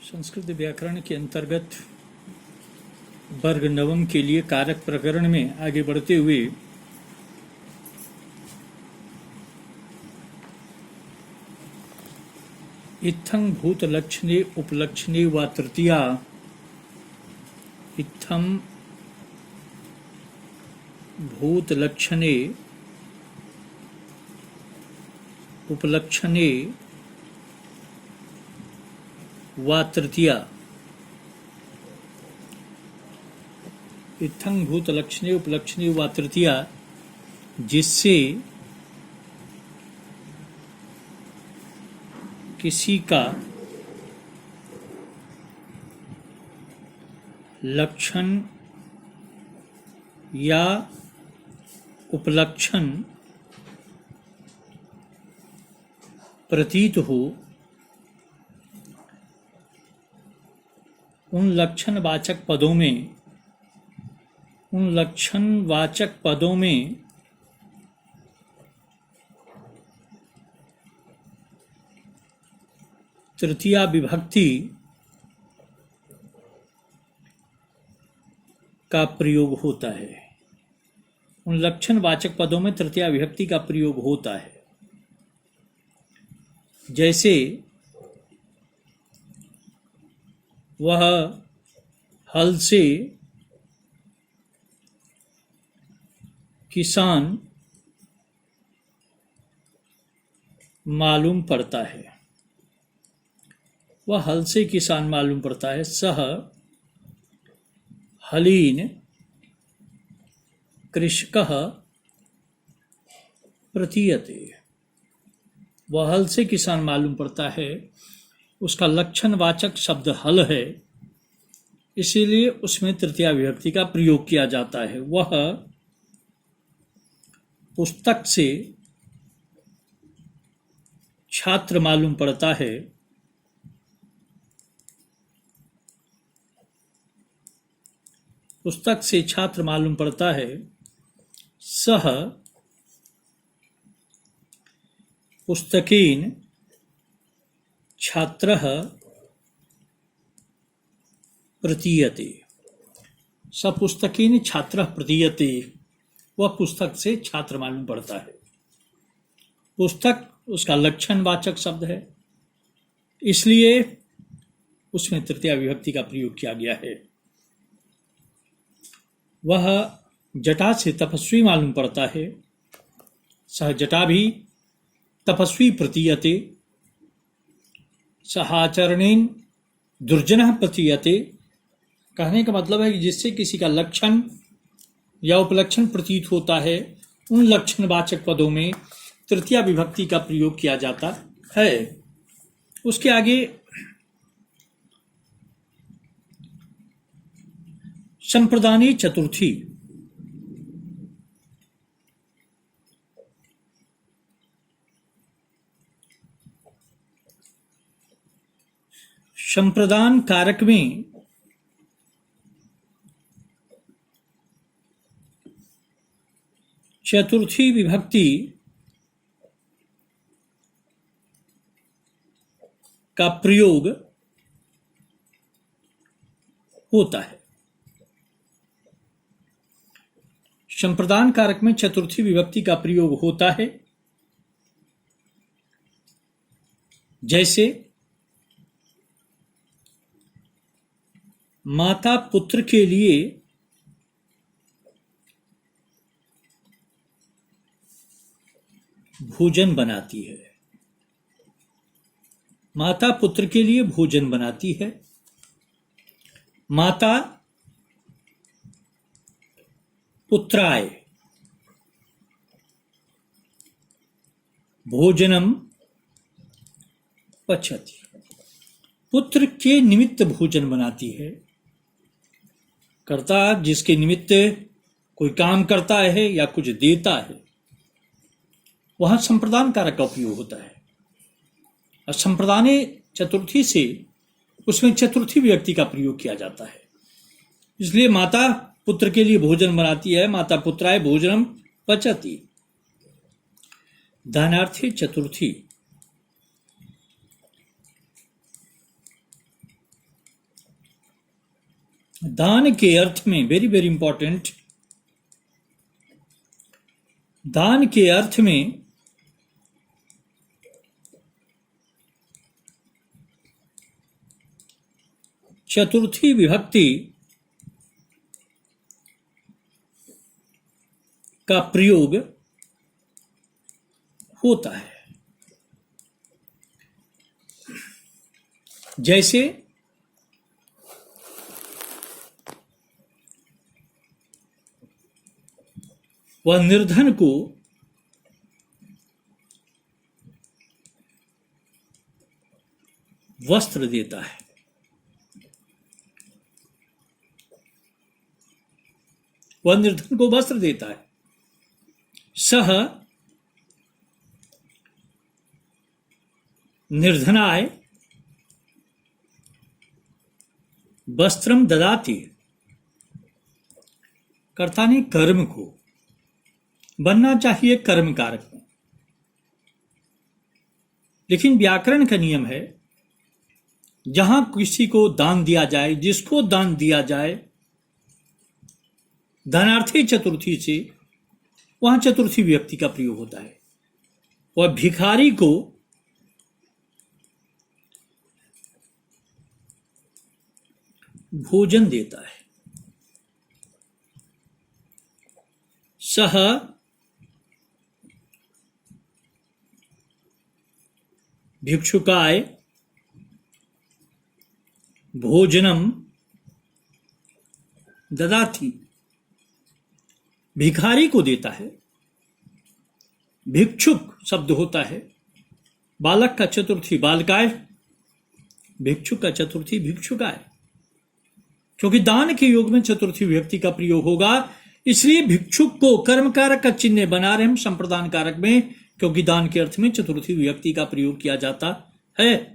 संस्कृत व्याकरण के अंतर्गत वर्ग नवम के लिए कारक प्रकरण में आगे बढ़ते हुए इत्थं भूतलक्षणे उपलक्षणे वा तृतीया इत्थं भूतलक्षणे उपलक्षणे वा तृतीया इत्थं भूतलक्षणे उपलक्षणे वा तृतीया जिससे किसी का लक्षण या उपलक्षण प्रतीत हो, उन लक्षणवाचक पदों में तृतीया विभक्ति का प्रयोग होता है। उन लक्षणवाचक पदों में तृतीया विभक्ति का प्रयोग होता है। जैसे वह हल से किसान मालूम पड़ता है। वह हल से किसान मालूम पड़ता है। सह हलीन कृषकः प्रतीयते। वह हल से किसान मालूम पड़ता है। उसका लक्षणवाचक शब्द हल है, इसीलिए उसमें तृतीया विभक्ति का प्रयोग किया जाता है। वह पुस्तक से छात्र मालूम पड़ता है। पुस्तक से छात्र मालूम पड़ता है। सह पुस्तकेन छात्रः प्रतीयते। स पुस्तकेन छात्रः प्रतीयते। वह पुस्तक से छात्र मालूम पड़ता है। पुस्तक उसका लक्षणवाचक शब्द है, इसलिए उसमें तृतीया विभक्ति का प्रयोग किया गया है। वह जटा से तपस्वी मालूम पड़ता है। सह जटा भी तपस्वी प्रतीयते। सहाचरणेन दुर्जनः प्रतीयते। कहने का मतलब है कि जिससे किसी का लक्षण या उपलक्षण प्रतीत होता है, उन लक्षणवाचक पदों में तृतीया विभक्ति का प्रयोग किया जाता है। उसके आगे संप्रदानी चतुर्थी। संप्रदान कारक में चतुर्थी विभक्ति का प्रयोग होता है। संप्रदान कारक में चतुर्थी विभक्ति का प्रयोग होता है। जैसे माता पुत्र के लिए भोजन बनाती है। माता पुत्र के लिए भोजन बनाती है। माता पुत्राय भोजनम पचति। पुत्र के निमित्त भोजन बनाती है। कर्ता जिसके निमित्त कोई काम करता है या कुछ देता है, वहां संप्रदान कारक का उपयोग होता है। और संप्रदाने चतुर्थी से उसमें चतुर्थी विभक्ति का प्रयोग किया जाता है। इसलिए माता पुत्र के लिए भोजन बनाती है। माता पुत्राय भोजनम पचति। दानार्थी चतुर्थी। दान के अर्थ में वेरी वेरी इंपॉर्टेंट, दान के अर्थ में चतुर्थी विभक्ति का प्रयोग होता है। जैसे वह निर्धन को वस्त्र देता है, वह निर्धन को वस्त्र देता है। सह निर्धनाय वस्त्रम ददाति, कर्ता ने कर्म को बनना चाहिए कर्म कारक में, लेकिन व्याकरण का नियम है जहां किसी को दान दिया जाए, जिसको दान दिया जाए धनार्थी चतुर्थी से, वहां चतुर्थी व्यक्ति का प्रयोग होता है। वह भिखारी को भोजन देता है। सह भिक्षुकाय भोजनम ददाति, भिखारी को देता है। भिक्षुक शब्द होता है बालक का चतुर्थी बालकाय, भिक्षुक का चतुर्थी भिक्षुकाय। क्योंकि दान के योग में चतुर्थी व्यक्ति का प्रयोग होगा, इसलिए भिक्षुक को कर्म कारक का चिन्ह बना रहे हम संप्रदान कारक में, क्योंकि दान के अर्थ में चतुर्थी व्यक्ति का प्रयोग किया जाता है।